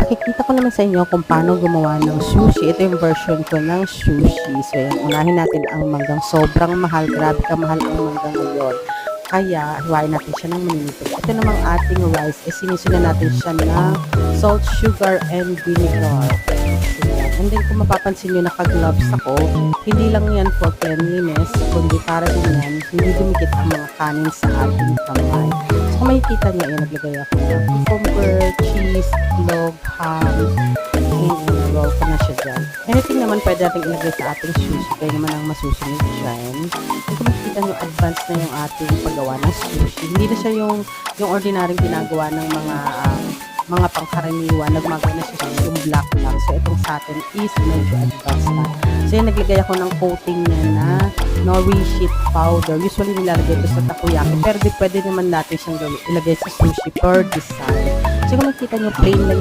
Ipakikita ko naman sa inyo kung paano gumawa ng sushi. Ito yung version ko ng sushi. So, yan. Unahin natin ang manggang. Sobrang mahal. Grabe ka mahal ang manggang ngayon. Kaya, hiwain natin siya ng maninipis. Ito namang ating rice, sinusunan natin siya ng salt, sugar, and vinegar. So, yan. And then, kung mapapansin nyo, naka-gloves ako. Hindi lang yan for cleanliness, kundi para din yan, hindi dumikit ang mga kanin sa ating kamay. So, kung makikita nyo, yan, naglagay ako ng cucumber, cheese, itlog, ham, and roll ko na siya dyan. Anything naman pwede natin ilagay sa ating sushi, kaya naman ang masusunod dyan. Kung makikita nyo, advanced na yung ating paggawa ng sushi. Hindi na siya yung ordinaryong ginagawa ng mga pangkaraniwan na gumagawa na siya yung black lang. So, itong sa atin is medyo advanced na. So, yan, naglagay ako ng coating niya na nori sheet powder. Usually, nilalagay ito sa takoyaki. Pero pwede naman natin siyang ilagay sa sushi per design. So, kung makikita nyo, plain lang